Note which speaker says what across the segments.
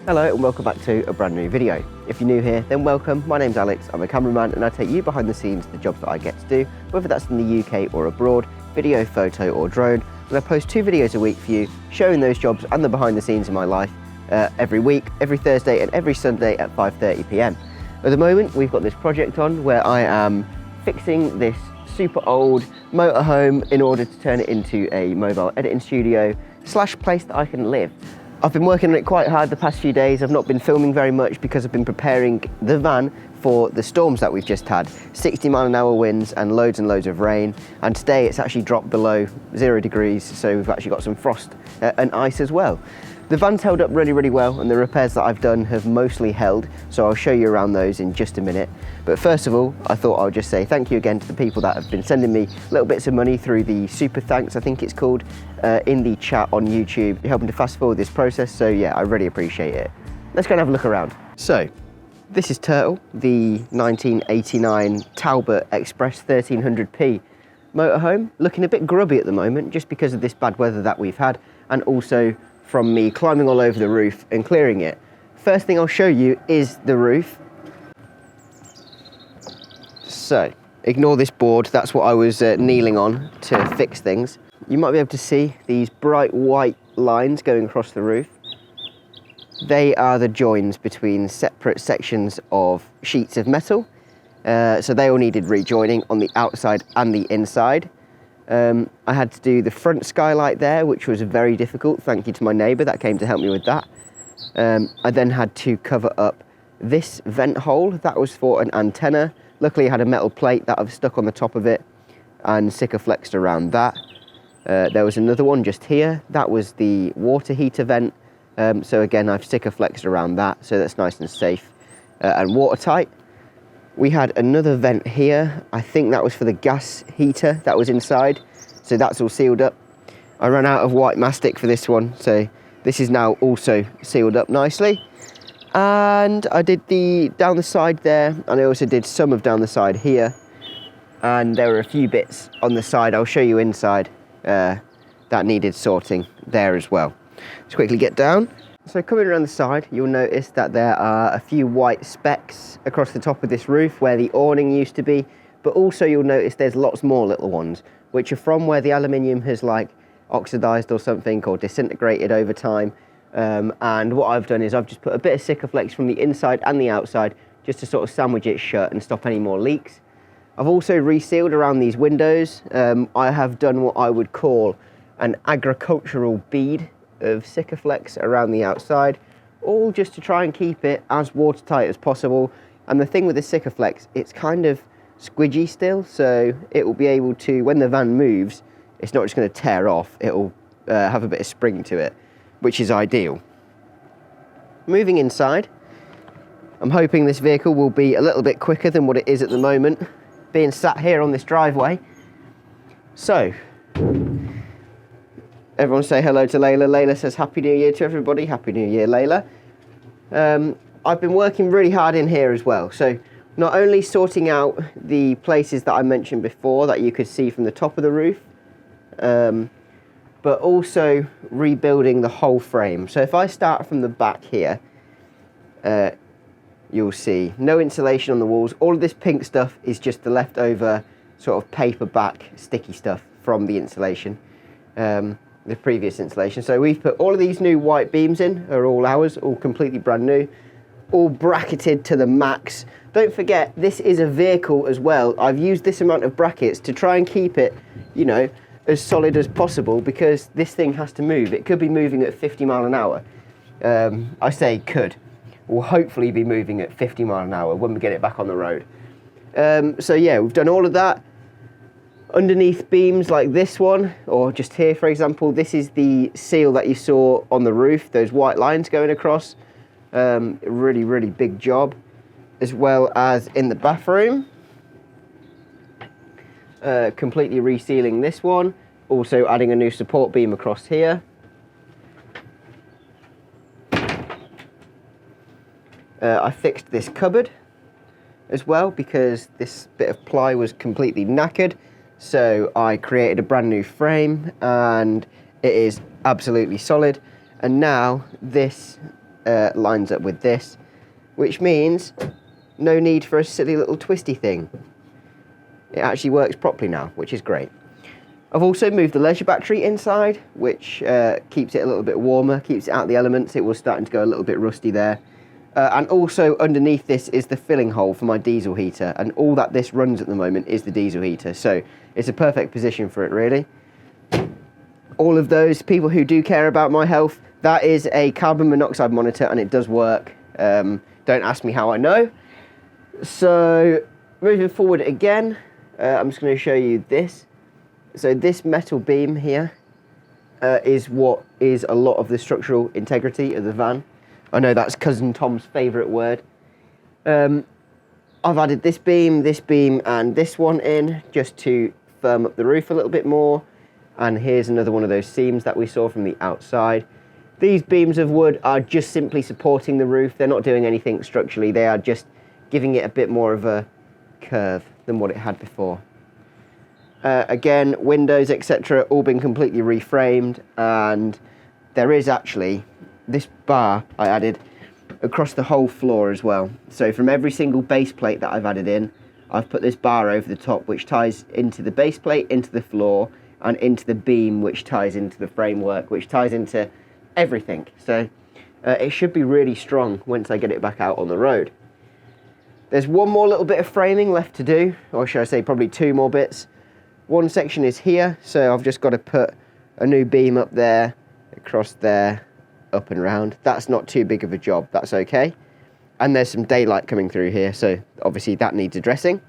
Speaker 1: Hello and welcome back to a brand new video. If you're new here, then welcome. My name's Alex, I'm a cameraman and I take you behind the scenes the jobs that I get to do, whether that's in the UK or abroad, video, photo or drone. And I post 2 videos a week for you, showing those jobs and the behind the scenes in my life every week, every Thursday and every Sunday at 5:30 PM. At the moment, we've got this project on where I am fixing this super old motorhome in order to turn it into a mobile editing studio / place that I can live. I've been working on it quite hard the past few days. I've not been filming very much because I've been preparing the van for the storms that we've just had. 60-mile-an-hour winds and loads of rain. And today it's actually dropped below 0 degrees, so we've actually got some frost and ice as well. The van's held up really well, and the repairs that I've done have mostly held, so I'll show you around those in just a minute. But first of all, I thought I would just say thank you again to the people that have been sending me little bits of money through the super thanks, I think it's called, in the chat on YouTube, helping to fast forward this process, so yeah, I really appreciate it. Let's go and have a look around. So, this is Turtle, the 1989 Talbot Express 1300p motorhome, looking a bit grubby at the moment, just because of this bad weather that we've had, and also from me climbing all over the roof and clearing it. First thing I'll show you is the roof. So, ignore this board, that's what I was kneeling on to fix things. You might be able to see these bright white lines going across the roof. They are the joins between separate sections of sheets of metal. So they all needed rejoining on the outside and the inside. I had to do the front skylight there, which was very difficult. Thank you to my neighbour that came to help me with that. I then had to cover up this vent hole. That was for an antenna. Luckily I had a metal plate that I've stuck on the top of it and Sikaflexed around that. There was another one just here. That was the water heater vent. So again, I've Sikaflexed around that, so that's nice and safe and watertight. We had another vent here. I think that was for the gas heater that was inside. So that's all sealed up. I ran out of white mastic for this one. So this is now also sealed up nicely. And I did the down the side there. And I also did some of down the side here. And there were a few bits on the side. I'll show you inside that needed sorting there as well. Let's quickly get down. So coming around the side, you'll notice that there are a few white specks across the top of this roof where the awning used to be, but also you'll notice there's lots more little ones, which are from where the aluminium has like oxidized or something or disintegrated over time. And what I've done is I've just put a bit of Sikaflex from the inside and the outside just to sort of sandwich it shut and stop any more leaks. I've also resealed around these windows. I have done what I would call an agricultural bead of Sikaflex around the outside, all just to try and keep it as watertight as possible. And the thing with the Sikaflex, it's kind of squidgy still, so it will be able to, when the van moves, it's not just going to tear off, it will have a bit of spring to it, which is ideal. Moving inside, I'm hoping this vehicle will be a little bit quicker than what it is at the moment, being sat here on this driveway. So, everyone say hello to Layla. Layla says Happy New Year to everybody. Happy New Year, Layla. I've been working really hard in here as well. So not only sorting out the places that I mentioned before that you could see from the top of the roof, but also rebuilding the whole frame. So if I start from the back here, you'll see no insulation on the walls. All of this pink stuff is just the leftover sort of paper back sticky stuff from the insulation. The previous installation. So we've put all of these new white beams in, are all ours, all completely brand new, all bracketed to the max. Don't forget, this is a vehicle as well. I've used this amount of brackets to try and keep it, you know, as solid as possible because this thing has to move. It could be moving at 50 mile an hour. I say could. We'll hopefully be moving at 50 mile an hour when we get it back on the road. So yeah, we've done all of that. Underneath beams like this one, or just here for example, this is the seal that you saw on the roof, those white lines going across. Really big job. As well as in the bathroom. Completely resealing this one. Also adding a new support beam across here. I fixed this cupboard as well because this bit of ply was completely knackered. So I created a brand new frame and it is absolutely solid. And now this lines up with this, which means no need for a silly little twisty thing. It actually works properly now, which is great. I've also moved the leisure battery inside, which keeps it a little bit warmer, keeps it out of the elements. It was starting to go a little bit rusty there. And also underneath this is the filling hole for my diesel heater, and all that this runs at the moment is the diesel heater, so it's a perfect position for it, really. All of those people who do care about my health, that is a carbon monoxide monitor, and it does work. Don't ask me how I know. So moving forward again, I'm just going to show you this. So this metal beam here is what is a lot of the structural integrity of the van. I know that's Cousin Tom's favourite word. I've added this beam, and this one in just to firm up the roof a little bit more. And here's another one of those seams that we saw from the outside. These beams of wood are just simply supporting the roof. They're not doing anything structurally. They are just giving it a bit more of a curve than what it had before. Again, windows, etc., all been completely reframed, and there is actually this bar I added across the whole floor as well. So from every single base plate that I've added in, I've put this bar over the top, which ties into the base plate, into the floor, and into the beam, which ties into the framework, which ties into everything. So it should be really strong once I get it back out on the road. There's one more little bit of framing left to do, or should I say probably two more bits. One section is here, so I've just got to put a new beam up there, across there, up and round. That's not too big of a job, that's okay. And there's some daylight coming through here, so obviously that needs addressing.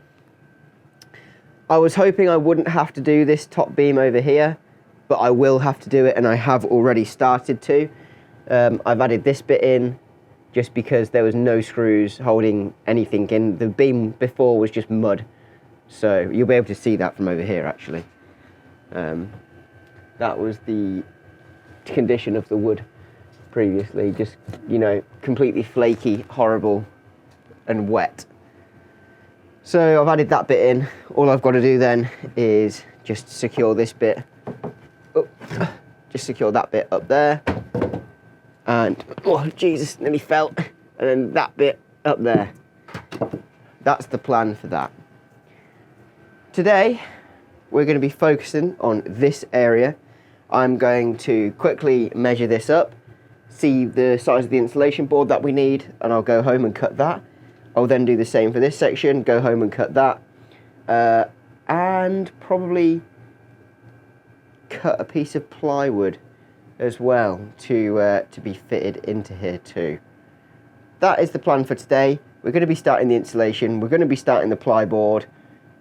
Speaker 1: I was hoping I wouldn't have to do this top beam over here, but I will have to do it, and I have already started to. I've added this bit in just because there was no screws holding anything in. The beam before was just mud, so you'll be able to see that from over here actually. That was the condition of the wood previously, just, you know, completely flaky, horrible and wet. So I've added that bit in. All I've got to do then is just secure this bit. Just secure that bit up there, and oh Jesus, nearly fell. And then that bit up there. That's the plan for that. Today we're going to be focusing on this area. I'm going to quickly measure this up, see the size of the insulation board that we need, and I'll go home and cut that. I'll then do the same for this section, go home and cut that, and probably cut a piece of plywood as well to be fitted into here too. That is the plan for today. We're going to be starting the insulation, we're going to be starting the ply board.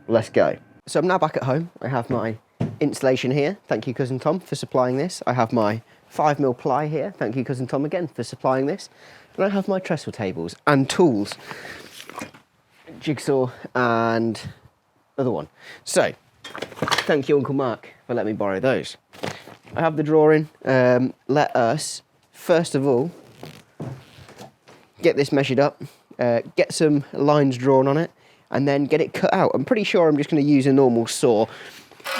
Speaker 1: Let's go. So I'm now back at home. I have my insulation here. Thank you, Cousin Tom, for supplying this. I have my 5mm ply here. Thank you, Cousin Tom, again for supplying this. And I have my trestle tables and tools, jigsaw and other one. So thank you, Uncle Mark, for letting me borrow those. I have the drawing. Let us first of all get this measured up, get some lines drawn on it, and then get it cut out. I'm pretty sure I'm just going to use a normal saw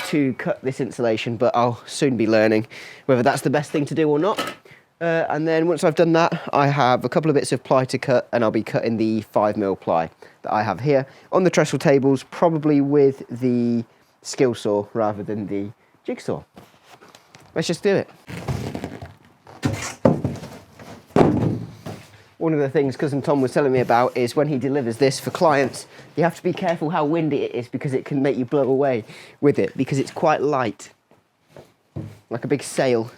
Speaker 1: to cut this insulation, but I'll soon be learning whether that's the best thing to do or not. And then once I've done that, I have a couple of bits of ply to cut, and I'll be cutting the 5mm ply that I have here on the trestle tables, probably with the skill saw rather than the jigsaw. Let's just do it. One of the things Cousin Tom was telling me about is when he delivers this for clients, you have to be careful how windy it is because it can make you blow away with it because it's quite light, like a big sail.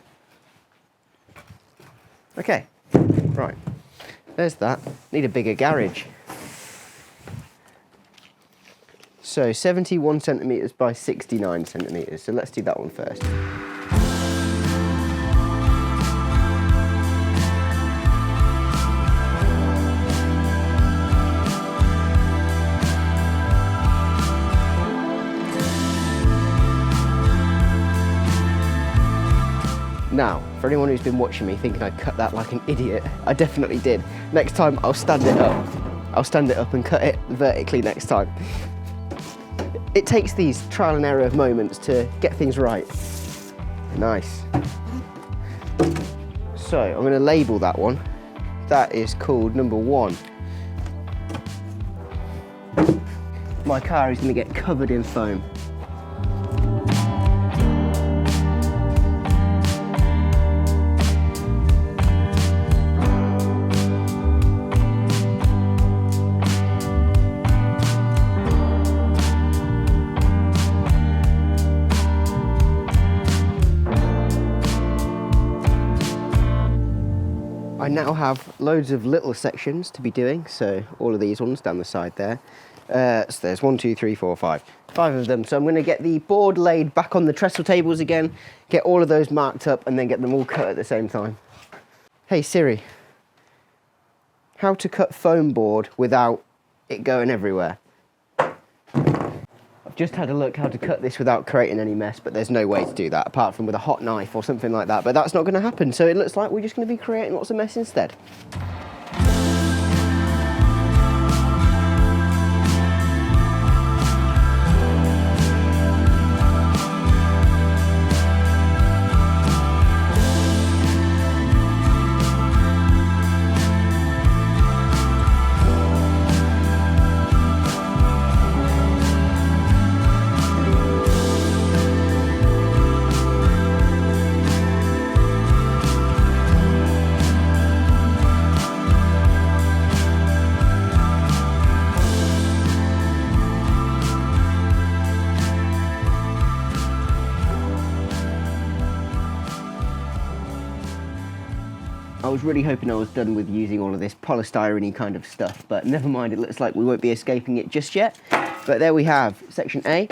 Speaker 1: Okay, right, there's that. Need a bigger garage. So 71 centimetres by 69 centimetres, so let's do that one first. Now, for anyone who's been watching me thinking I cut that like an idiot, I definitely did. Next time I'll stand it up. I'll stand it up and cut it vertically next time. It takes these trial and error moments to get things right. Nice. So I'm going to label that one That is called number 1. My car is going to get covered in foam. I now have loads of little sections to be doing, so all of these ones down the side there. So there's 1, 2, 3, 4, 5. 5 of them. So I'm going to get the board laid back on the trestle tables again, get all of those marked up, and then get them all cut at the same time. Hey Siri, how to cut foam board without it going everywhere? I've just had a look how to cut this without creating any mess, but there's no way to do that apart from with a hot knife or something like that, but that's not going to happen, so it looks like we're just going to be creating lots of mess instead. I was really hoping I was done with using all of this polystyrene kind of stuff, but never mind, it looks like we won't be escaping it just yet. But there we have section A,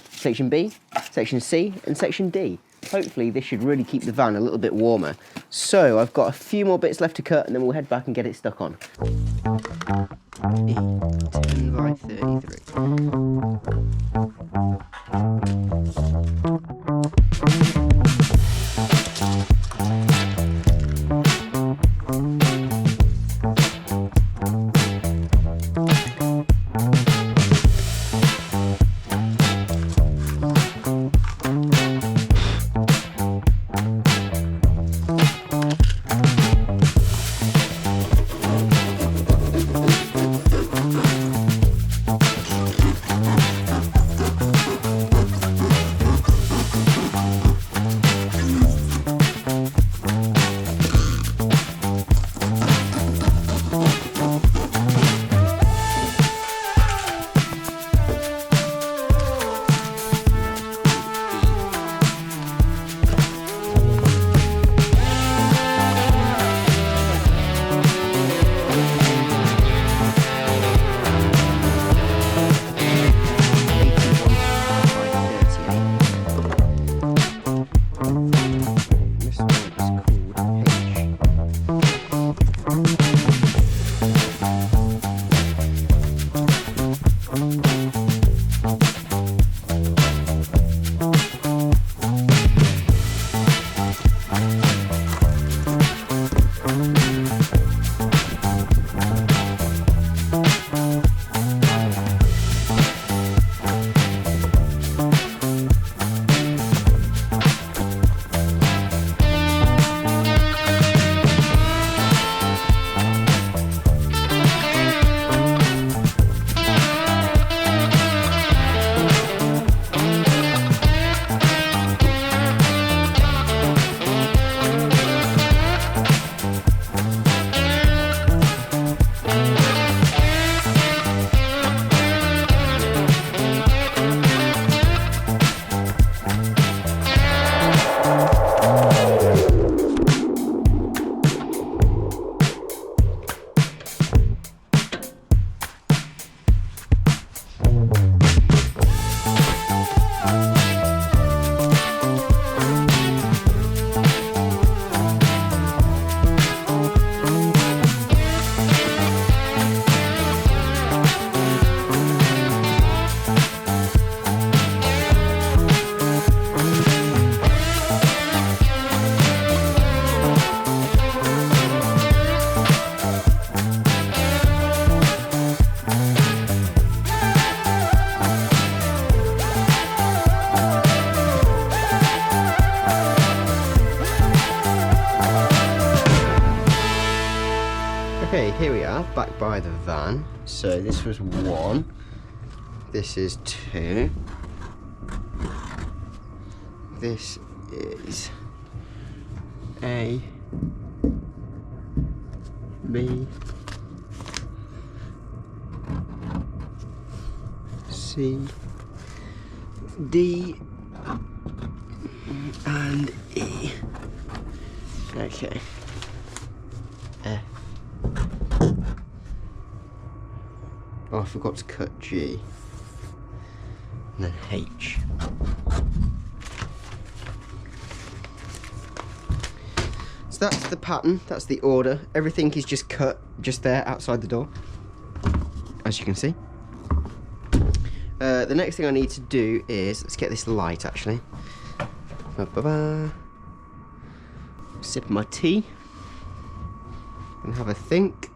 Speaker 1: section B, section C, and section D. Hopefully this should really keep the van a little bit warmer. So I've got a few more bits left to cut and then we'll head back and get it stuck on. 10 by 33. we are, back by the van. So this was 1, this is 2, this is A, B, C, D, and E. Okay. F. Oh, I forgot to cut G. And then H. So that's the pattern, that's the order. Everything is just cut just there outside the door, as you can see. The next thing I need to do is, let's get this light actually. Ba-ba-ba. Sip my tea and have a think.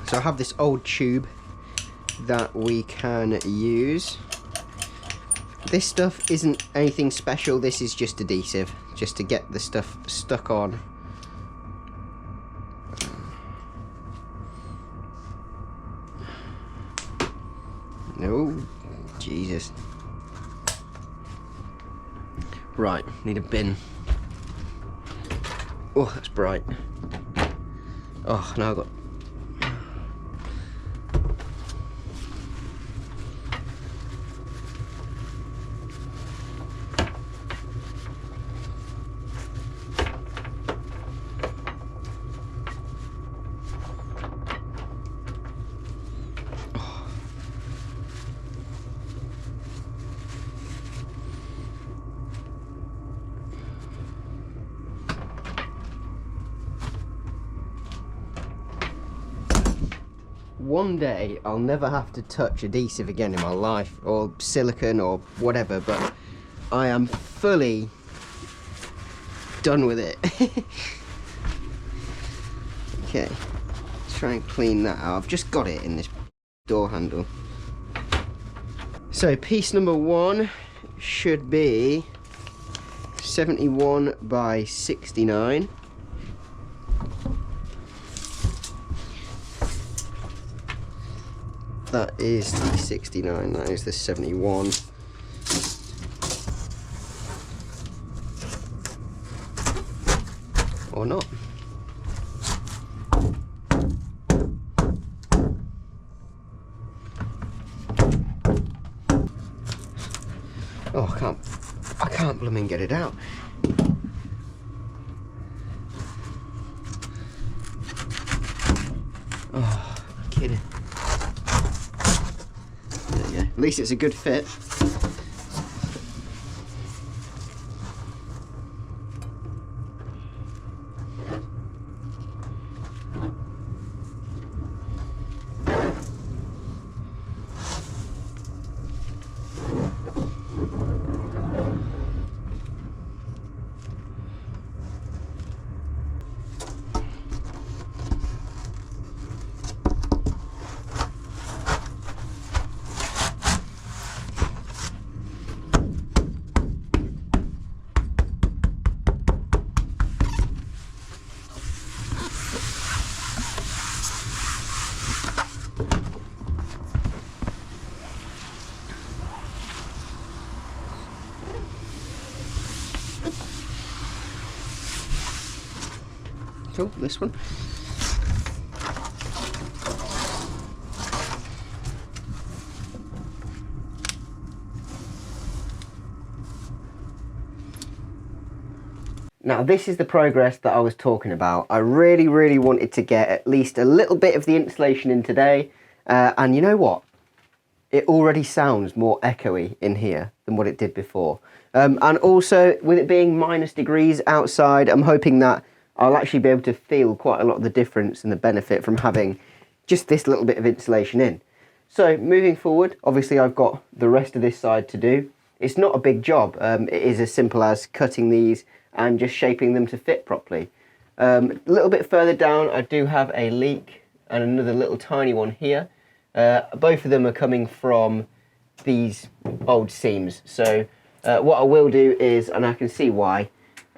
Speaker 1: So I have this old tube that we can use. This stuff isn't anything special, this is just adhesive, just to get the stuff stuck on. No, Jesus. Right, need a bin. Oh, that's bright. Oh, now I've got... One day I'll never have to touch adhesive again in my life, or silicone or whatever, but I am fully done with it. Okay, let's try and clean that out. I've just got it in this door handle. So piece number 1 should be 71 by 69. That is the 69, that is the 71. Or not. Oh, I can't blooming get it out. Oh, I'm kidding. At least it's a good fit. Cool, this one. Now this is the progress that I was talking about. I really wanted to get at least a little bit of the insulation in today, and you know what? It already sounds more echoey in here than what it did before. And also, with it being -degrees outside, I'm hoping that I'll actually be able to feel quite a lot of the difference and the benefit from having just this little bit of insulation in. So moving forward, obviously I've got the rest of this side to do. It's not a big job. It is as simple as cutting these and just shaping them to fit properly. A little bit further down, I do have a leak and another little tiny one here. Both of them are coming from these old seams. So what I will do is, and I can see why,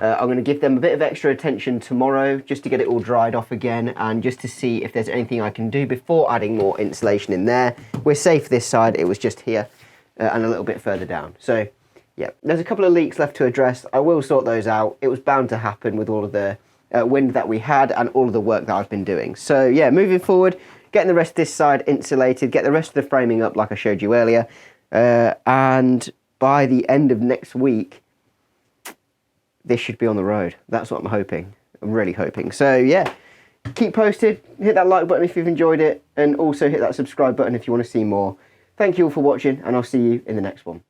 Speaker 1: I'm going to give them a bit of extra attention tomorrow just to get it all dried off again and just to see if there's anything I can do before adding more insulation in there. We're safe this side, it was just here and a little bit further down. So yeah, there's a couple of leaks left to address. I will sort those out. It was bound to happen with all of the wind that we had and all of the work that I've been doing. So yeah, moving forward, getting the rest of this side insulated, get the rest of the framing up like I showed you earlier, and by the end of next week, this should be on the road. That's what I'm hoping. I'm really hoping. So yeah, keep posted, hit that like button if you've enjoyed it, and also hit that subscribe button if you want to see more. Thank you all for watching, and I'll see you in the next one.